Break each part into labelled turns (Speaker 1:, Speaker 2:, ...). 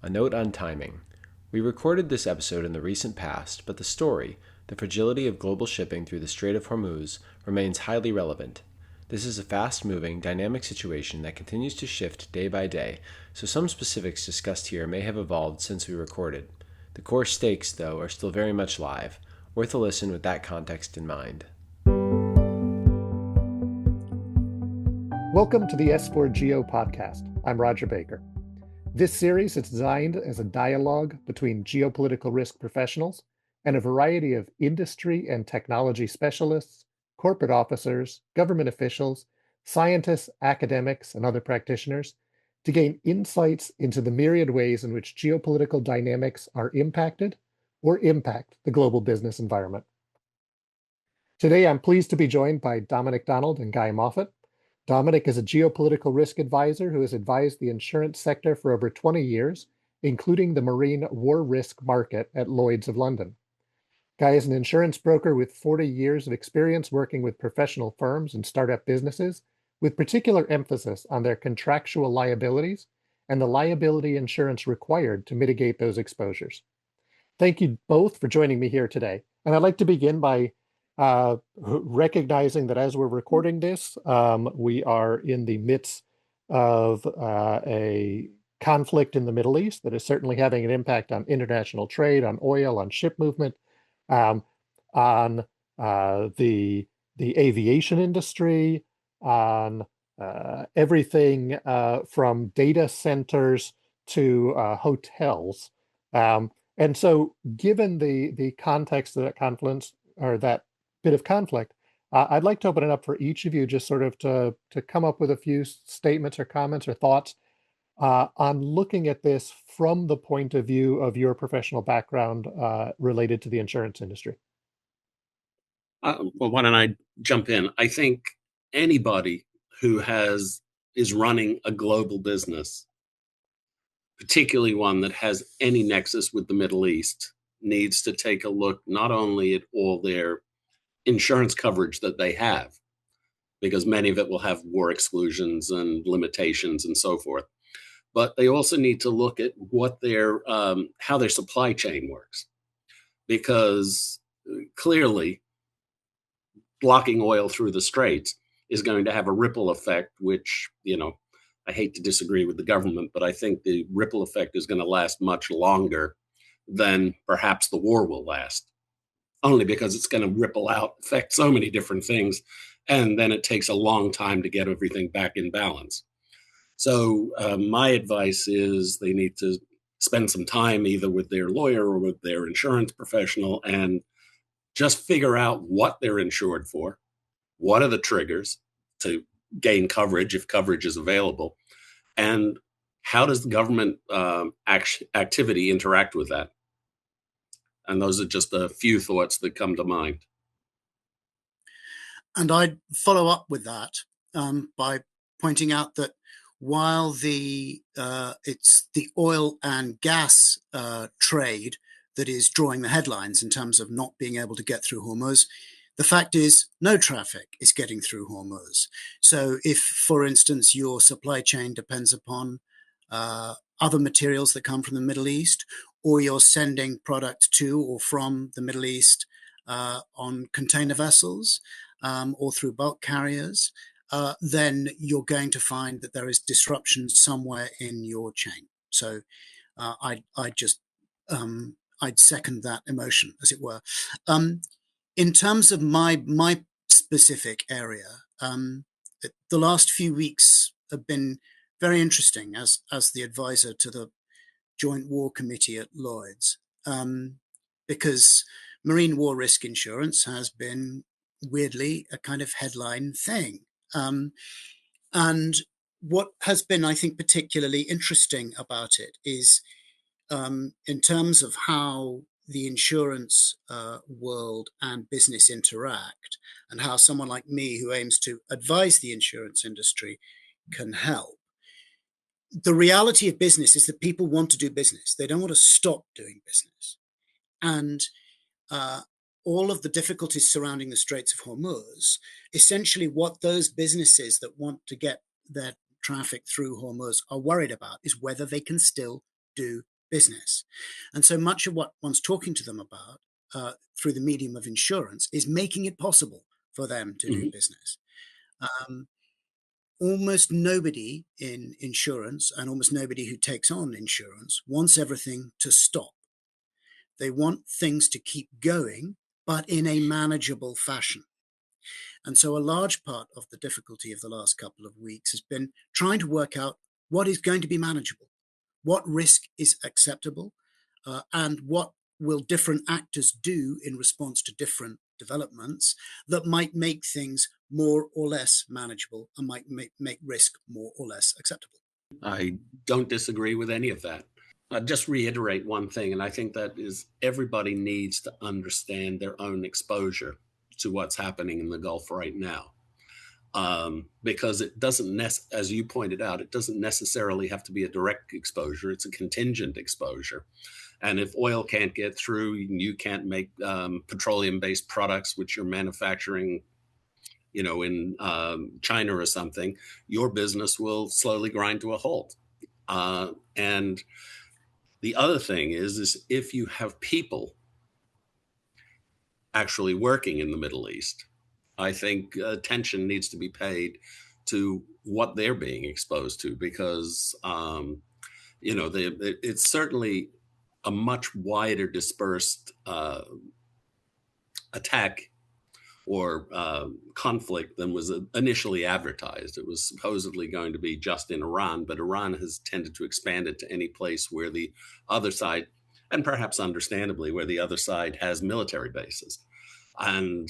Speaker 1: A note on timing. We recorded this episode in the recent past, but the story, the fragility of global shipping through the Strait of Hormuz, remains highly relevant. This is a fast-moving, dynamic situation that continues to shift day by day, so some specifics discussed here may have evolved since we recorded. The core stakes, though, are still very much live. Worth a listen with that context in mind.
Speaker 2: Welcome to the S4GEO Podcast. I'm Roger Baker. This series is designed as a dialogue between geopolitical risk professionals and a variety of industry and technology specialists, corporate officers, government officials, scientists, academics, and other practitioners to gain insights into the myriad ways in which geopolitical dynamics are impacted or impact the global business environment. Today, I'm pleased to be joined by Dominick and Guy Moffitt. Dominick is a geopolitical risk advisor who has advised the insurance sector for over 20 years, including the marine war risk market at Lloyd's of London. Guy is an insurance broker with 40 years of experience working with professional firms and startup businesses, with particular emphasis on their contractual liabilities and the liability insurance required to mitigate those exposures. Thank you both for joining me here today. And I'd like to begin by recognizing that as we're recording this, we are in the midst of a conflict in the Middle East that is certainly having an impact on international trade, on oil, on ship movement, on the aviation industry, on everything from data centers to hotels. And so given the context of that confluence, or that bit of conflict, I'd like to open it up for each of you just sort of to come up with a few statements or comments or thoughts on looking at this from the point of view of your professional background related to the insurance industry.
Speaker 3: Well, why don't I jump in? I think anybody who is running a global business, particularly one that has any nexus with the Middle East, needs to take a look not only at all their insurance coverage that they have, because many of it will have war exclusions and limitations and so forth, but they also need to look at what how their supply chain works, because clearly blocking oil through the straits is going to have a ripple effect, which, I hate to disagree with the government, but I think the ripple effect is going to last much longer than perhaps the war will last, only because it's going to ripple out, affect so many different things, and then it takes a long time to get everything back in balance. So my advice is they need to spend some time either with their lawyer or with their insurance professional and just figure out what they're insured for, what are the triggers to gain coverage if coverage is available, and how does the government activity interact with that? And those are just a few thoughts that come to mind.
Speaker 4: And I'd follow up with that by pointing out that while it's the oil and gas trade that is drawing the headlines in terms of not being able to get through Hormuz, the fact is no traffic is getting through Hormuz. So if, for instance, your supply chain depends upon other materials that come from the Middle East, or you're sending product to or from the Middle East on container vessels or through bulk carriers, then you're going to find that there is disruption somewhere in your chain. So I'd second that emotion, as it were. In terms of my specific area, the last few weeks have been very interesting as the advisor to the Joint War Committee at Lloyd's, because marine war risk insurance has been weirdly a kind of headline thing. And what has been, I think, particularly interesting about it is in terms of how the insurance world and business interact, and how someone like me who aims to advise the insurance industry can help. The reality of business is that people want to do business. They don't want to stop doing business. And all of the difficulties surrounding the Straits of Hormuz, essentially what those businesses that want to get their traffic through Hormuz are worried about is whether they can still do business. And so much of what one's talking to them about through the medium of insurance is making it possible for them to do business. Almost nobody in insurance and almost nobody who takes on insurance wants everything to stop. They want things to keep going, but in a manageable fashion. And so a large part of the difficulty of the last couple of weeks has been trying to work out what is going to be manageable, what risk is acceptable, and what will different actors do in response to different developments that might make things more or less manageable and might make risk more or less acceptable.
Speaker 3: I don't disagree with any of that. I'll just reiterate one thing, and I think that is everybody needs to understand their own exposure to what's happening in the Gulf right now. Because it doesn't, as you pointed out, it doesn't necessarily have to be a direct exposure. It's a contingent exposure. And if oil can't get through, you can't make petroleum-based products, which you're manufacturing, in China or something, your business will slowly grind to a halt. And the other thing is if you have people actually working in the Middle East, I think attention needs to be paid to what they're being exposed to, because, it's certainly a much wider dispersed attack or conflict than was initially advertised. It was supposedly going to be just in Iran, but Iran has tended to expand it to any place where the other side, and perhaps understandably, where the other side has military bases, and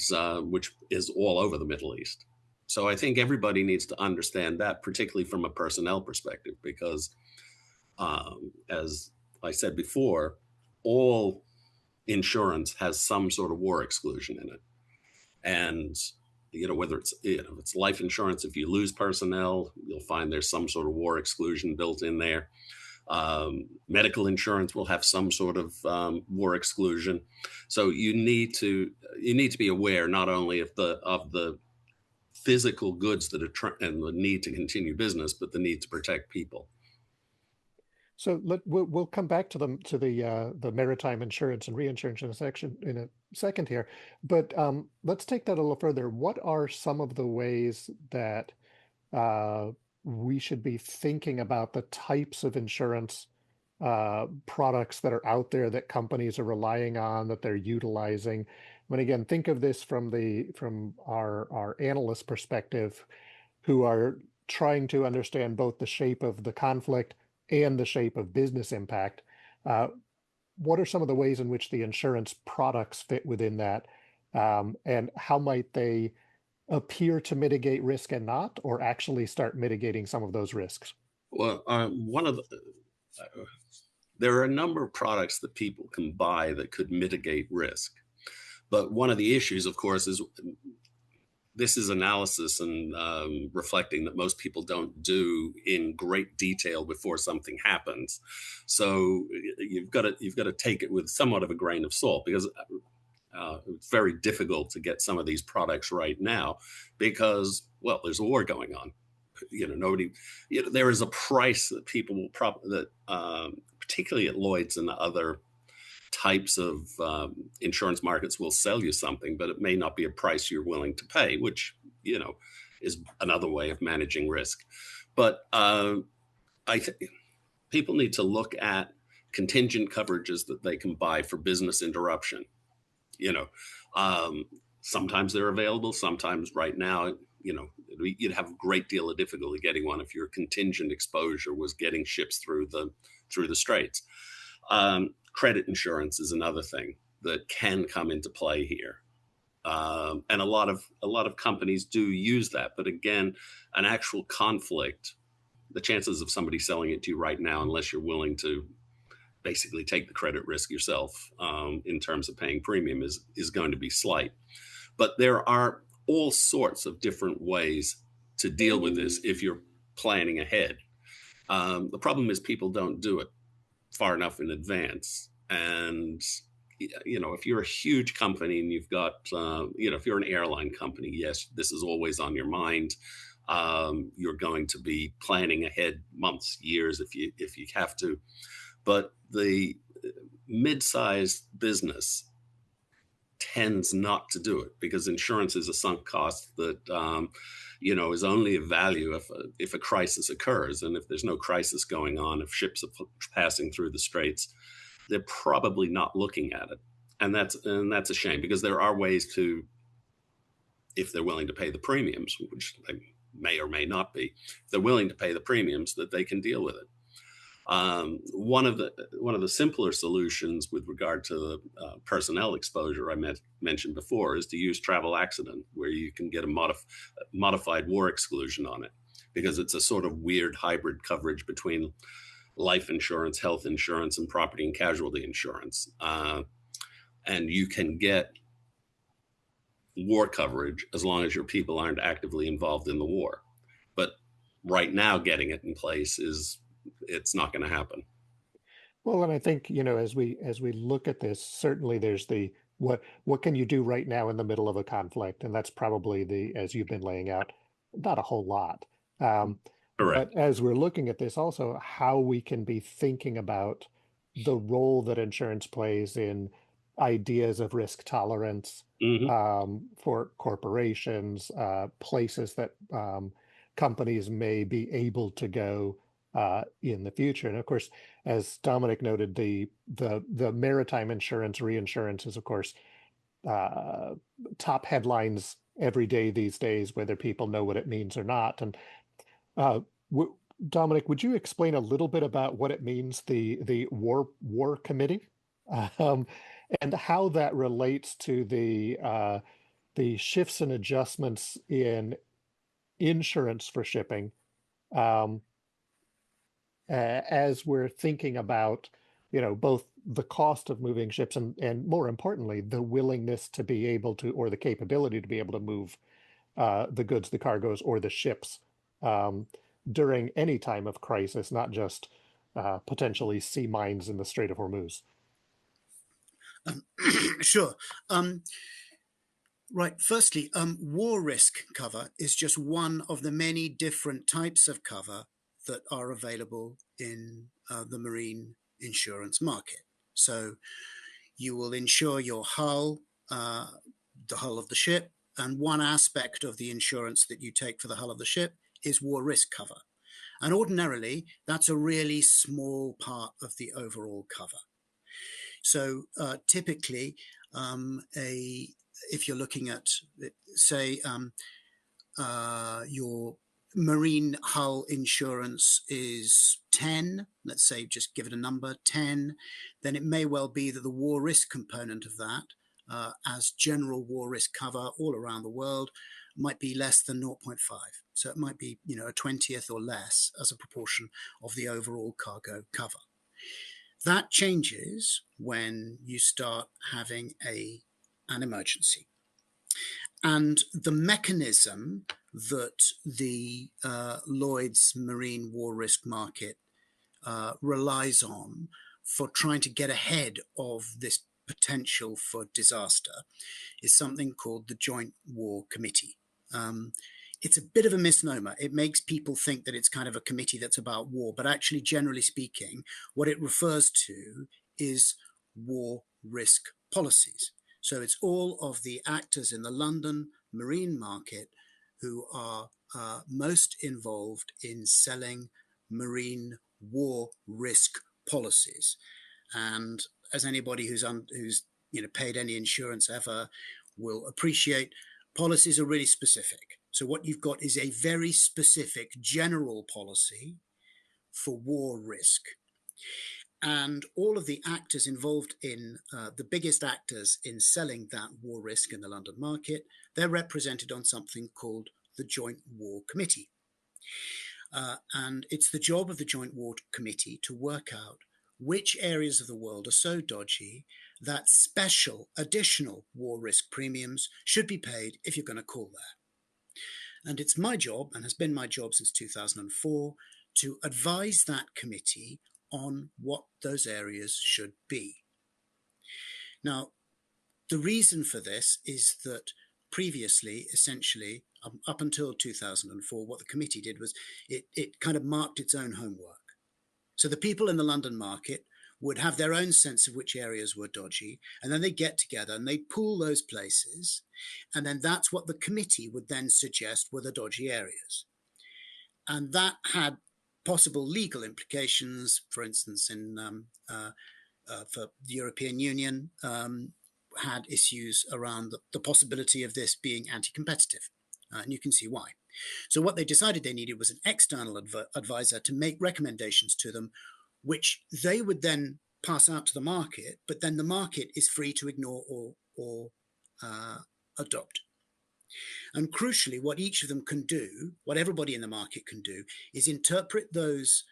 Speaker 3: which is all over the Middle East. So I think everybody needs to understand that, particularly from a personnel perspective, because as I said before, all insurance has some sort of war exclusion in it. And, whether it's life insurance, if you lose personnel, you'll find there's some sort of war exclusion built in there. Medical insurance will have some sort of war exclusion. So you need to be aware not only of the physical goods that are and the need to continue business, but the need to protect people.
Speaker 2: So we'll come back to the maritime insurance and reinsurance in a second here, but let's take that a little further. What are some of the ways that we should be thinking about the types of insurance products that are out there that companies are relying on, that they're utilizing? When again, think of this from our analyst perspective, who are trying to understand both the shape of the conflict and the shape of business impact. What are some of the ways in which the insurance products fit within that? And how might they appear to mitigate risk and not, or actually start mitigating some of those risks?
Speaker 3: Well, there are a number of products that people can buy that could mitigate risk. But one of the issues, of course, is this is analysis and reflecting that most people don't do in great detail before something happens. So you've got to take it with somewhat of a grain of salt, because it's very difficult to get some of these products right now because, well, there's a war going on. There is a price that people will particularly at Lloyd's and other types of insurance markets will sell you something, but it may not be a price you're willing to pay, which, is another way of managing risk. But I think people need to look at contingent coverages that they can buy for business interruption. Sometimes they're available. Sometimes right now, you'd have a great deal of difficulty getting one if your contingent exposure was getting ships through the straits. Credit insurance is another thing that can come into play here. And a lot of companies do use that. But again, an actual conflict, the chances of somebody selling it to you right now, unless you're willing to basically take the credit risk yourself in terms of paying premium, is going to be slight. But there are all sorts of different ways to deal with this if you're planning ahead. The problem is people don't do it far enough in advance. And, if you're a huge company and you've got, if you're an airline company, yes, this is always on your mind. You're going to be planning ahead months, years if you have to. But the mid-sized business tends not to do it because insurance is a sunk cost that is only of value if a crisis occurs. And if there's no crisis going on, if ships are passing through the straits, they're probably not looking at it. And that's a shame, because there are ways to, if they're willing to pay the premiums, which they may or may not be, if they're willing to pay the premiums, that they can deal with it. One of the simpler solutions with regard to the personnel exposure I mentioned before is to use travel accident, where you can get a modified war exclusion on it, because it's a sort of weird hybrid coverage between life insurance, health insurance, and property and casualty insurance. And you can get war coverage as long as your people aren't actively involved in the war. But right now, getting it in place it's not going to happen.
Speaker 2: Well, and I think, as we look at this, certainly there's the what can you do right now in the middle of a conflict, and that's probably as you've been laying out, not a whole lot.
Speaker 3: Correct.
Speaker 2: But as we're looking at this, also how we can be thinking about the role that insurance plays in ideas of risk tolerance for corporations, places that companies may be able to go in the future. And of course, as Dominick noted, the maritime insurance, reinsurance is, of course, top headlines every day these days, whether people know what it means or not. And Dominick, would you explain a little bit about what it means, the war committee, and how that relates to the shifts and adjustments in insurance for shipping, as we're thinking about, both the cost of moving ships and more importantly, the willingness to be able to, or the capability to be able to move the goods, the cargoes, or the ships during any time of crisis, not just potentially sea mines in the Strait of Hormuz.
Speaker 4: Sure. Right. Firstly, war risk cover is just one of the many different types of cover that are available in the marine insurance market. So you will insure your hull, the hull of the ship, and one aspect of the insurance that you take for the hull of the ship is war risk cover. And ordinarily, that's a really small part of the overall cover. So typically, if you're looking at, say, your marine hull insurance is 10, let's say, just give it a number, 10, then it may well be that the war risk component of that, as general war risk cover all around the world, might be less than 0.5. So it might be, a 20th or less as a proportion of the overall cargo cover. That changes when you start having an emergency. And the mechanism that the Lloyd's Marine War Risk Market relies on for trying to get ahead of this potential for disaster is something called the Joint War Committee. It's a bit of a misnomer. It makes people think that it's kind of a committee that's about war, but actually, generally speaking, what it refers to is war risk policies. So it's all of the actors in the London marine market who are most involved in selling marine war risk policies. And as anybody who's paid any insurance ever will appreciate, policies are really specific. So what you've got is a very specific general policy for war risk. And all of the actors involved in the biggest actors in selling that war risk in the London market, they're represented on something called the Joint War Committee. And it's the job of the Joint War Committee to work out which areas of the world are so dodgy that special additional war risk premiums should be paid if you're going to call there. And it's my job, and has been my job since 2004, to advise that committee on what those areas should be. Now, the reason for this is that previously, essentially, up until 2004, what the committee did was it kind of marked its own homework. So the people in the London market would have their own sense of which areas were dodgy, and then they get together and they pool those places, and then that's what the committee would then suggest were the dodgy areas. And that had possible legal implications. For instance, for the European Union, had issues around the possibility of this being anti-competitive, and you can see why. So what they decided they needed was an external advisor to make recommendations to them, which they would then pass out to the market, but then the market is free to ignore or adopt. And crucially, what each of them can do, what everybody in the market can do, is interpret those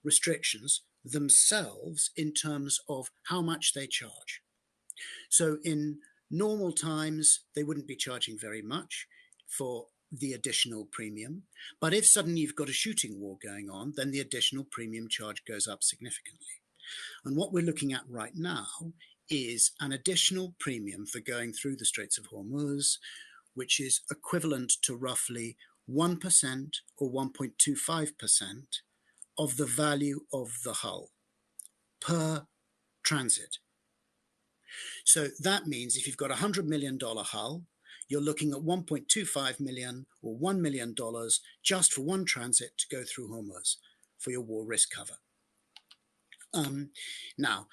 Speaker 4: restrictions themselves in terms of how much they charge. So in normal times, they wouldn't be charging very much for the additional premium. But if suddenly you've got a shooting war going on, then the additional premium charge goes up significantly. And what we're looking at right now is an additional premium for going through the Straits of Hormuz, which is equivalent to roughly 1% or 1.25% of the value of the hull per transit. So that means if you've got a $100 million hull, you're looking at $1.25 million or $1 million just for one transit to go through Hormuz for your war risk cover. Now,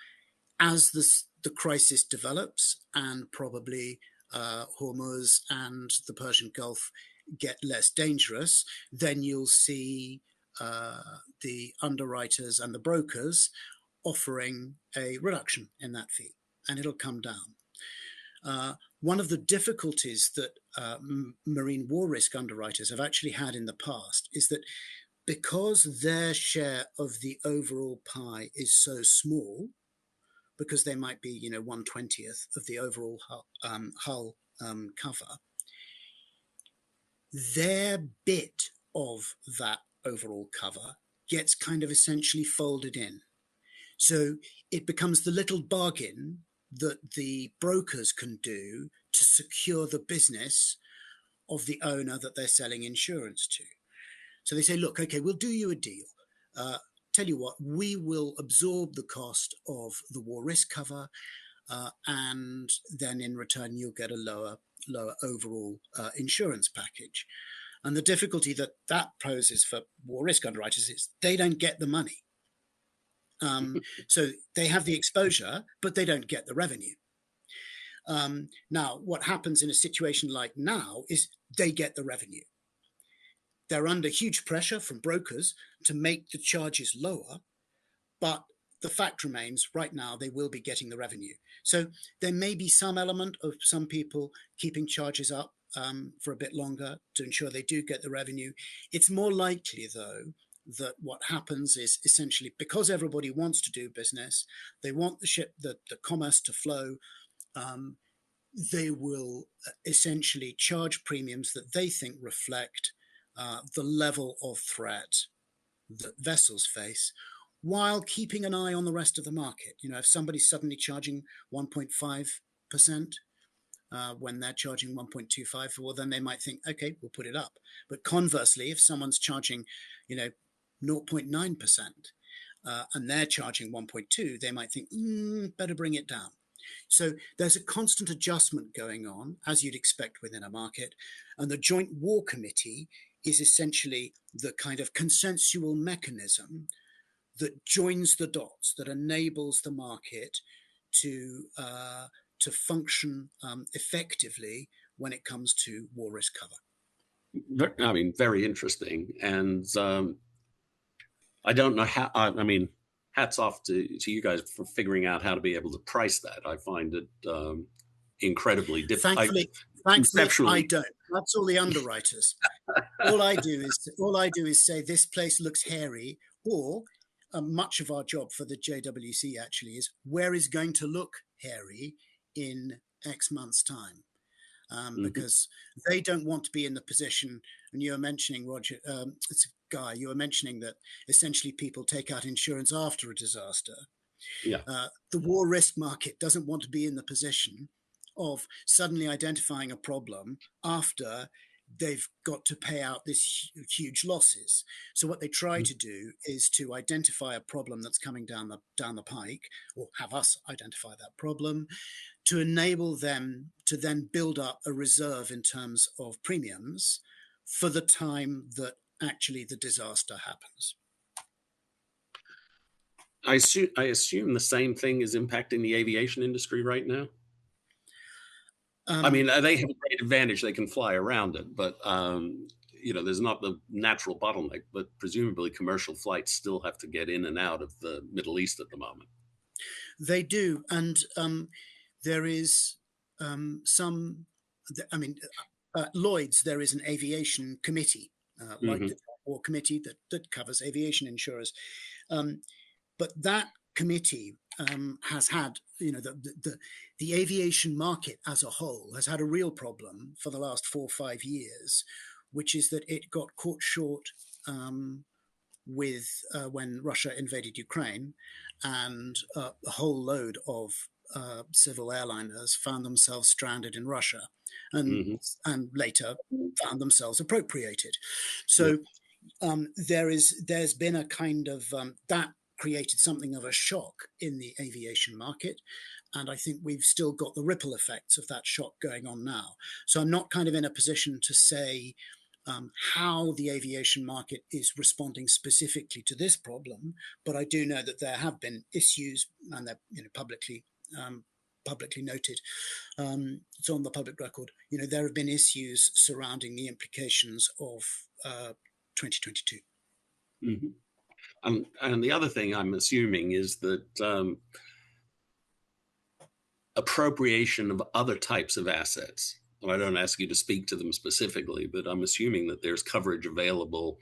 Speaker 4: as the crisis develops and probably Hormuz and the Persian Gulf get less dangerous, then you'll see the underwriters and the brokers offering a reduction in that fee, and it'll come down. One of the difficulties that marine war risk underwriters have actually had in the past is that because their share of the overall pie is so small, because they might be, 1/20th of the overall hull cover, their bit of that overall cover gets kind of essentially folded in. So it becomes the little bargain that the brokers can do to secure the business of the owner that they're selling insurance to. So they say, look, okay, we'll do you a deal. Tell you what, we will absorb the cost of the war risk cover, and then in return you'll get a lower overall insurance package. And the difficulty that poses for war risk underwriters is they don't get the money. So they have the exposure, but they don't get the revenue. Now, what happens in a situation like now is they get the revenue. They're under huge pressure from brokers to make the charges lower, but the fact remains right now they will be getting the revenue. So there may be some element of some people keeping charges up for a bit longer to ensure they do get the revenue. It's more likely, though, that what happens is essentially because everybody wants to do business, they want the commerce to flow, they will essentially charge premiums that they think reflect the level of threat that vessels face, while keeping an eye on the rest of the market. If somebody's suddenly charging 1.5% when they're charging 1.25%, well, then they might think, okay, we'll put it up. But conversely, if someone's charging, 0.9% and they're charging 1.2%, they might think, better bring it down. So there's a constant adjustment going on, as you'd expect within a market. And the Joint War Committee is essentially the kind of consensual mechanism that joins the dots, that enables the market to function effectively when it comes to war risk cover.
Speaker 3: Very interesting. And I don't know how, hats off to you guys for figuring out how to be able to price that. I find it incredibly difficult.
Speaker 4: Thankfully, I don't. That's all the underwriters. all I do is say this place looks hairy, or much of our job for the JWC actually is where is going to look hairy in X months' time, because they don't want to be in the position. And you were mentioning, Roger, it's a guy. You were mentioning that essentially people take out insurance after a disaster.
Speaker 3: Yeah.
Speaker 4: The war risk market doesn't want to be in the position of suddenly identifying a problem after they've got to pay out this huge losses. So what they try to do is to identify a problem that's coming down the pike, or have us identify that problem, to enable them to then build up a reserve in terms of premiums for the time that actually the disaster happens.
Speaker 3: I assume the same thing is impacting the aviation industry right now. I mean, they have a great advantage; they can fly around it, but there's not the natural bottleneck. But presumably, commercial flights still have to get in and out of the Middle East at the moment.
Speaker 4: They do, and there is some. I mean, Lloyd's. There is an aviation committee, like the War Committee, that covers aviation insurers. But that committee has had, the aviation market as a whole has had a real problem for the last 4 or 5 years, which is that it got caught short with when Russia invaded Ukraine, and a whole load of civil airliners found themselves stranded in Russia, and later found themselves appropriated. So there's been a kind of that created something of a shock in the aviation market. And I think we've still got the ripple effects of that shock going on now. So I'm not kind of in a position to say how the aviation market is responding specifically to this problem, but I do know that there have been issues, and they're publicly noted. It's on the public record. There have been issues surrounding the implications of 2022.
Speaker 3: And the other thing I'm assuming is that appropriation of other types of assets. I don't ask you to speak to them specifically, but I'm assuming that there's coverage available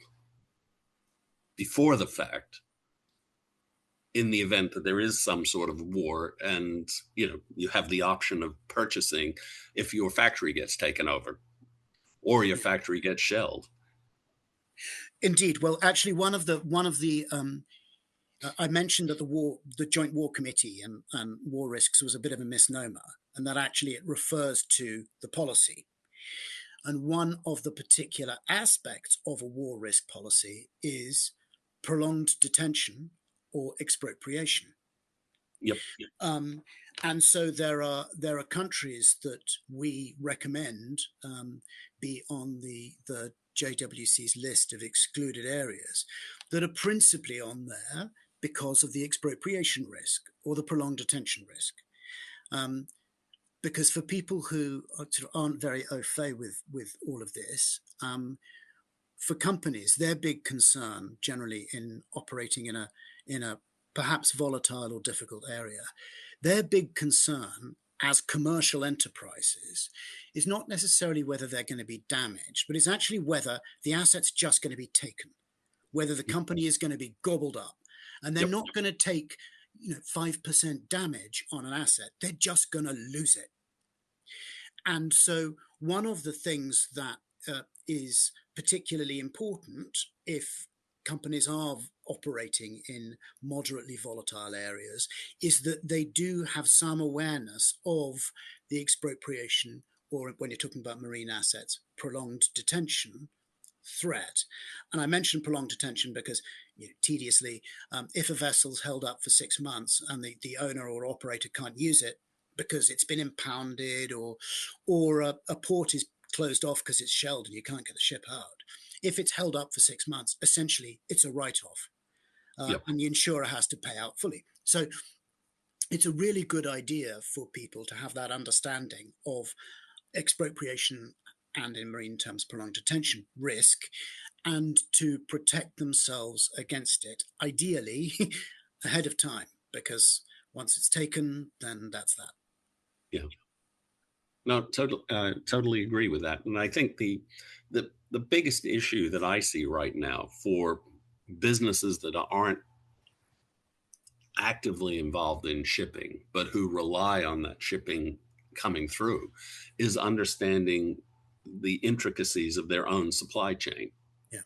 Speaker 3: before the fact in the event that there is some sort of war, and you have the option of purchasing if your factory gets taken over or your factory gets shelled.
Speaker 4: Indeed. Well, actually, one of the I mentioned that the Joint War Committee and war risks was a bit of a misnomer, and that actually it refers to the policy. And one of the particular aspects of a war risk policy is prolonged detention or expropriation.
Speaker 3: Yep.
Speaker 4: And so there are countries that we recommend be on the JWC's list of excluded areas that are principally on there because of the expropriation risk or the prolonged detention risk. Because for people who aren't very au fait with all of this, for companies, their big concern generally in operating in a perhaps volatile or difficult area, their big concern as commercial enterprises is not necessarily whether they're going to be damaged, but it's actually whether the asset's just going to be taken, whether the company is going to be gobbled up. And they're not going to take 5% damage on an asset. They're just going to lose it. And so one of the things that is particularly important if companies are operating in moderately volatile areas is that they do have some awareness of the expropriation, or when you're talking about marine assets, prolonged detention threat. And I mentioned prolonged detention because tediously, if a vessel's held up for 6 months and the owner or operator can't use it because it's been impounded, or a port is closed off because it's shelled and you can't get the ship out, if it's held up for 6 months, essentially it's a write-off, and the insurer has to pay out fully. So it's a really good idea for people to have that understanding of expropriation and, in marine terms, prolonged detention risk, and to protect themselves against it, ideally ahead of time, because once it's taken, then that's that.
Speaker 3: Yeah. No, totally agree with that. And I think the biggest issue that I see right now for businesses that aren't actively involved in shipping, but who rely on that shipping coming through, is understanding the intricacies of their own supply chain.
Speaker 4: Yeah.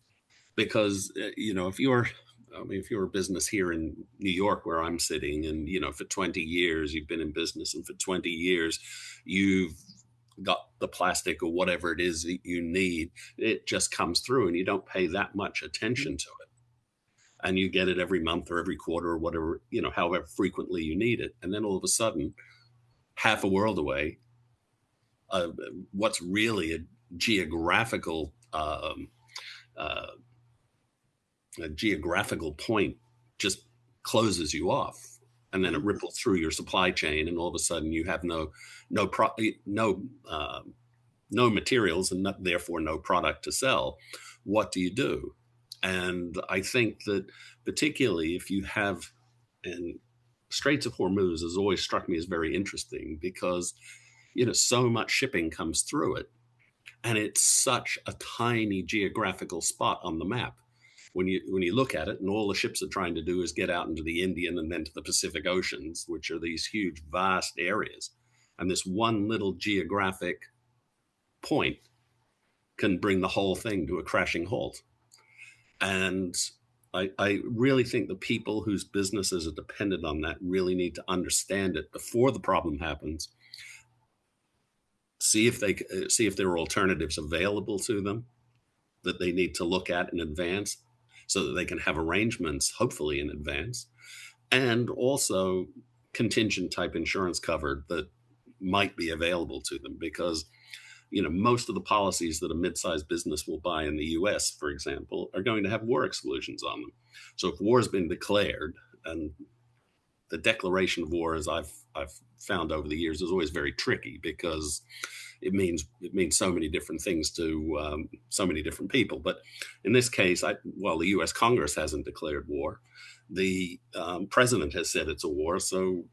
Speaker 3: Because, if you're a business here in New York where I'm sitting, and, for 20 years you've been in business, and for 20 years you've got the plastic or whatever it is that you need. It just comes through and you don't pay that much attention to it. And you get it every month or every quarter or whatever, however frequently you need it. And then all of a sudden, half a world away, what's really a geographical point just closes you off, and then it ripples through your supply chain, and all of a sudden you have no materials and therefore no product to sell. What do you do? And I think that particularly if you have, and Straits of Hormuz has always struck me as very interesting because, so much shipping comes through it, and it's such a tiny geographical spot on the map. When you look at it, and all the ships are trying to do is get out into the Indian and then to the Pacific Oceans, which are these huge, vast areas. And this one little geographic point can bring the whole thing to a crashing halt. And I really think the people whose businesses are dependent on that really need to understand it before the problem happens. See if there are alternatives available to them that they need to look at in advance so that they can have arrangements, hopefully in advance, and also contingent type insurance covered that might be available to them, because most of the policies that a mid-sized business will buy in the US, for example, are going to have war exclusions on them. So if war has been declared, and the declaration of war, as I've found over the years, is always very tricky because it means so many different things to so many different people. But in this case, the U.S. Congress hasn't declared war. The president has said it's a war, so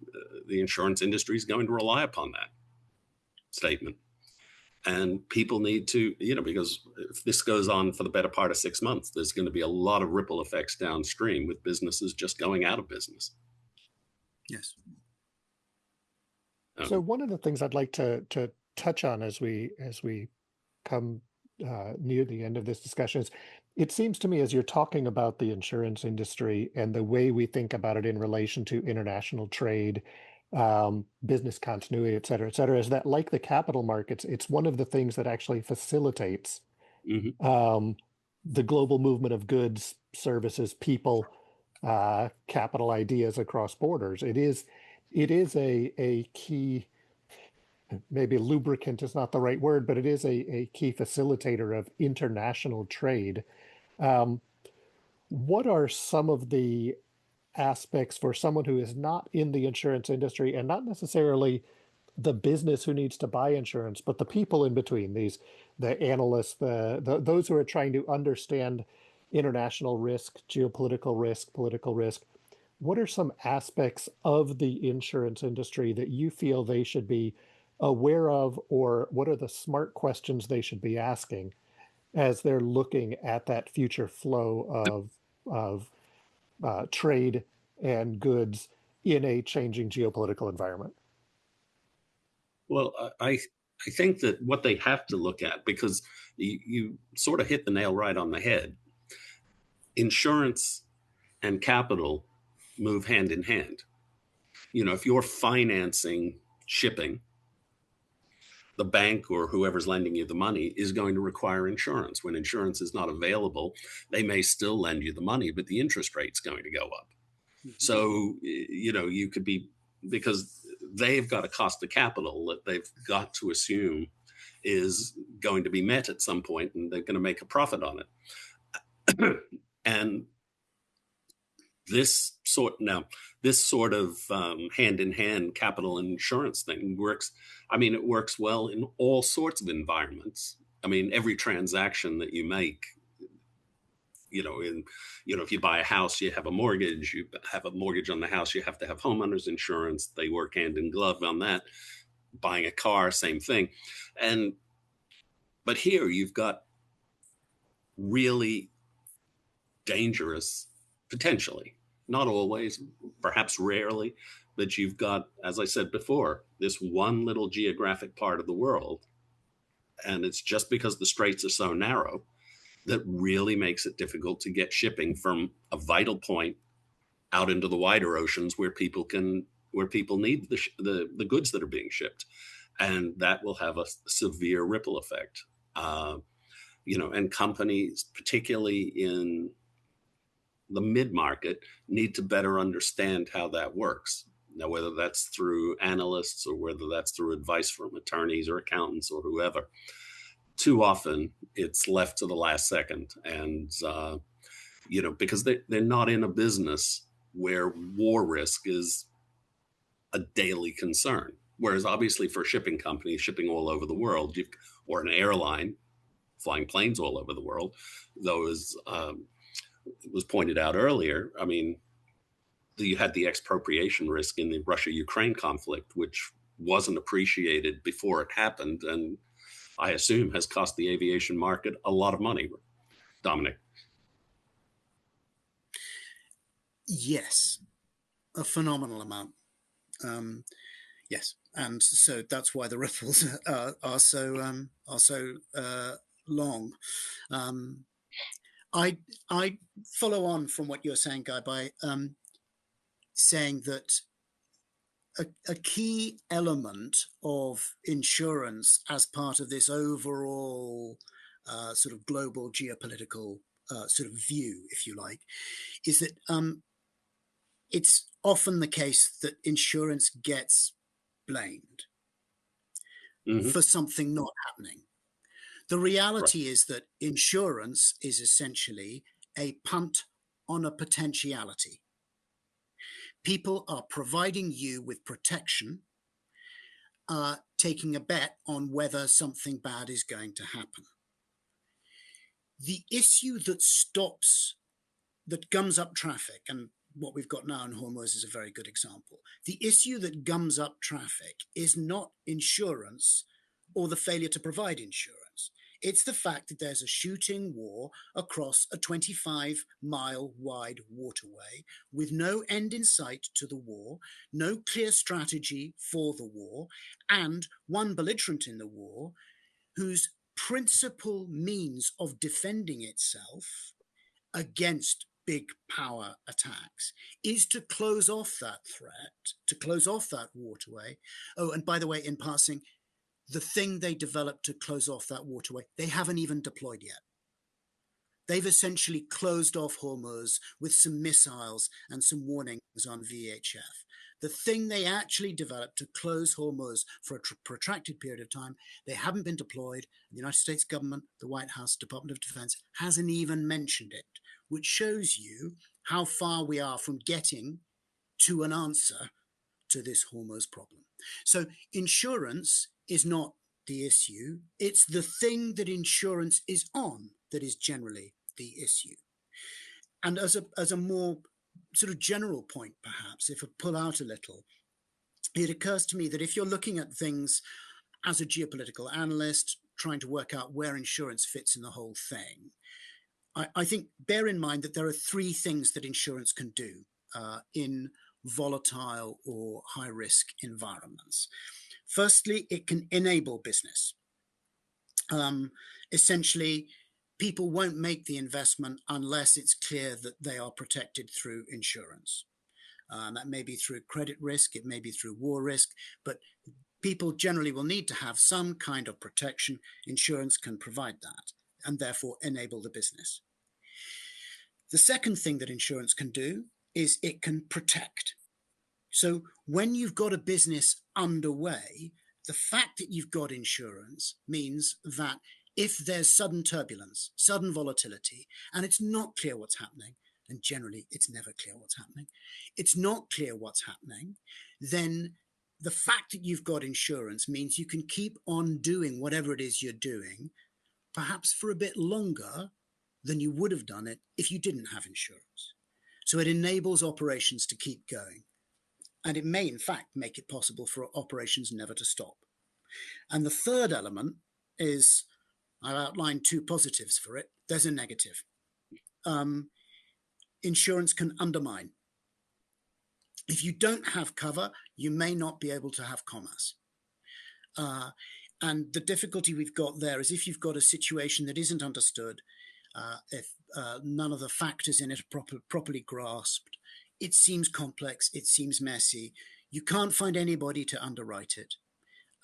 Speaker 3: the insurance industry is going to rely upon that statement. And people need to, because if this goes on for the better part of 6 months, there's going to be a lot of ripple effects downstream with businesses just going out of business.
Speaker 4: Yes.
Speaker 2: So one of the things I'd like to touch on as we come near the end of this discussion is, it seems to me, as you're talking about the insurance industry and the way we think about it in relation to international trade, business continuity, et cetera, is that, like the capital markets, it's one of the things that actually facilitates the global movement of goods, services, people, capital, ideas across borders. It is a key, maybe lubricant is not the right word, but it is a key facilitator of international trade. What are some of the aspects for someone who is not in the insurance industry, and not necessarily the business who needs to buy insurance, but the people in between, the analysts, those who are trying to understand international risk, geopolitical risk, political risk? What are some aspects of the insurance industry that you feel they should be aware of, or what are the smart questions they should be asking as they're looking at that future flow of trade and goods in a changing geopolitical environment?
Speaker 3: Well, I think that what they have to look at, because you sort of hit the nail right on the head, insurance and capital move hand in hand. If you're financing shipping, the bank or whoever's lending you the money is going to require insurance. When insurance is not available, they may still lend you the money, but the interest rate's going to go up. So, you could be, because they've got a cost of capital that they've got to assume is going to be met at some point, and they're going to make a profit on it. And this sort of hand-in-hand capital and insurance thing works. It works well in all sorts of environments. Every transaction that you make, if you buy a house, you have a mortgage. You have a mortgage on the house, you have to have homeowners insurance. They work hand in glove on that. Buying a car, same thing. But here you've got really dangerous, potentially, not always, perhaps rarely, but you've got, as I said before, this one little geographic part of the world, and it's just because the straits are so narrow that really makes it difficult to get shipping from a vital point out into the wider oceans where people need the goods that are being shipped. and that will have a severe ripple effect. And companies, particularly in the mid-market, need to better understand how that works. Now, whether that's through analysts or whether that's through advice from attorneys or accountants or whoever, too often it's left to the last second. And, because they're not in a business where war risk is a daily concern. Whereas obviously for a shipping company, shipping all over the world, or an airline flying planes all over the world, though, as was pointed out earlier, I mean, you had the expropriation risk in the Russia-Ukraine conflict, which wasn't appreciated before it happened, and I assume has cost the aviation market a lot of money. Dominic.
Speaker 4: Yes, a phenomenal amount. Yes, and so that's why the ripples are so long. I follow on from what you're saying, Guy, by saying that a key element of insurance as part of this overall sort of global geopolitical sort of view, if you like, is that it's often the case that insurance gets blamed for something not happening. The reality is that insurance is essentially a punt on a potentiality. People are providing you with protection, taking a bet on whether something bad is going to happen. The issue that gums up traffic, and what we've got now in Hormuz is a very good example. The issue that gums up traffic is not insurance or the failure to provide insurance. It's the fact that there's a shooting war across a 25-mile wide waterway with no end in sight to the war, no clear strategy for the war, and one belligerent in the war whose principal means of defending itself against big power attacks is to close off that threat, to close off that waterway. Oh, and by the way, in passing, the thing they developed to close off that waterway, they haven't even deployed yet. They've essentially closed off Hormuz with some missiles and some warnings on VHF. The thing they actually developed to close Hormuz for a protracted period of time, they haven't been deployed. The United States government, the White House, Department of Defense hasn't even mentioned it, which shows you how far we are from getting to an answer to this Hormuz problem. So insurance is not the issue. It's the thing that insurance is on that is generally the issue. And as a more sort of general point, perhaps, if I pull out a little, it occurs to me that if you're looking at things as a geopolitical analyst, trying to work out where insurance fits in the whole thing, I think bear in mind that there are three things that insurance can do in volatile or high-risk environments. Firstly, it can enable business. Essentially, people won't make the investment unless it's clear that they are protected through insurance. That may be through credit risk, it may be through war risk, but people generally will need to have some kind of protection. Insurance can provide that and therefore enable the business. The second thing that insurance can do is it can protect. So when you've got a business underway, the fact that you've got insurance means that if there's sudden turbulence, sudden volatility, and it's not clear what's happening, and generally it's never clear what's happening, it's not clear what's happening, then the fact that you've got insurance means you can keep on doing whatever it is you're doing, perhaps for a bit longer than you would have done it if you didn't have insurance. So it enables operations to keep going. And it may, in fact, make it possible for operations never to stop. And the third element is, I've outlined two positives for it. There's a negative. Insurance can undermine. If you don't have cover, you may not be able to have commerce. And the difficulty we've got there is if you've got a situation that isn't understood, if none of the factors in it are properly grasped, it seems complex, it seems messy. You can't find anybody to underwrite it.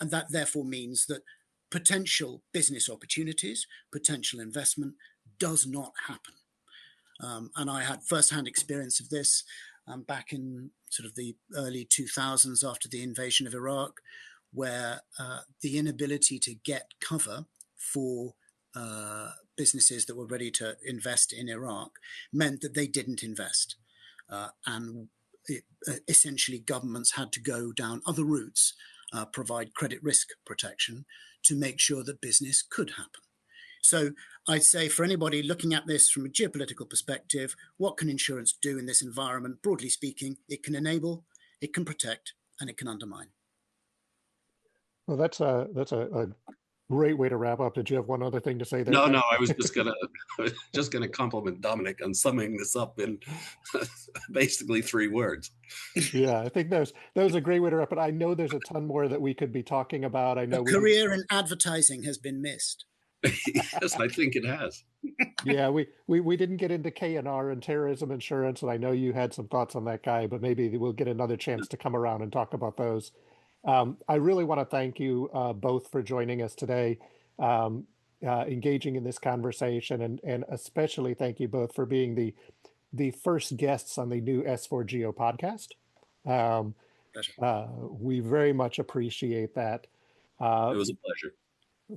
Speaker 4: And that therefore means that potential business opportunities, potential investment does not happen. And I had first-hand experience of this back in sort of the early 2000s after the invasion of Iraq, where the inability to get cover for businesses that were ready to invest in Iraq meant that they didn't invest. And essentially governments had to go down other routes, provide credit risk protection to make sure that business could happen. So I'd say for anybody looking at this from a geopolitical perspective, what can insurance do in this environment? Broadly speaking, it can enable, it can protect, and it can undermine.
Speaker 2: Well, that's a great way to wrap up. Did you have one other thing to say there?
Speaker 3: No, I was just gonna compliment Dominick on summing this up in basically 3 words.
Speaker 2: Yeah, I think that was a great way to wrap it. I know there's a ton more that we could be talking about. I know
Speaker 4: a career in advertising has been missed.
Speaker 3: Yes, I think it has.
Speaker 2: Yeah, we didn't get into K&R and terrorism insurance, and I know you had some thoughts on that guy, but maybe we'll get another chance to come around and talk about those. I really want to thank you both for joining us today, engaging in this conversation, and especially thank you both for being the first guests on the new S4GEO podcast. We very much appreciate that.
Speaker 3: It was a pleasure.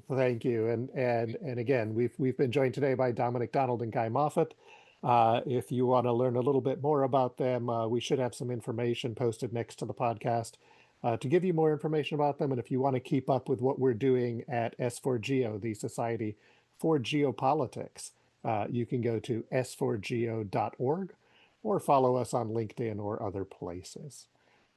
Speaker 2: Thank you. And again, we've been joined today by Dominick Donald and Guy Moffitt. If you want to learn a little bit more about them, we should have some information posted next to the podcast to give you more information about them. And if you want to keep up with what we're doing at S4GEO, the Society for Geopolitics, you can go to s4geo.org or follow us on LinkedIn or other places.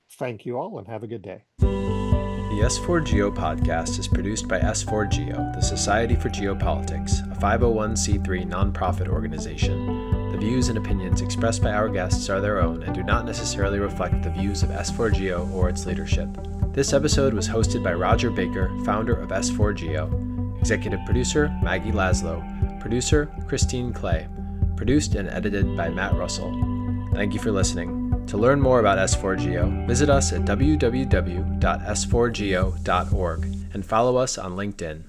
Speaker 2: Thank you all and have a good day.
Speaker 1: The S4GEO podcast is produced by S4GEO, the Society for Geopolitics, a 501c3 nonprofit organization. The views and opinions expressed by our guests are their own and do not necessarily reflect the views of S4GEO or its leadership. This episode was hosted by Roger Baker, founder of S4GEO, executive producer Maggie Laszlo, producer Christine Clay, produced and edited by Matt Russell. Thank you for listening. To learn more about S4GEO, visit us at www.s4geo.org and follow us on LinkedIn.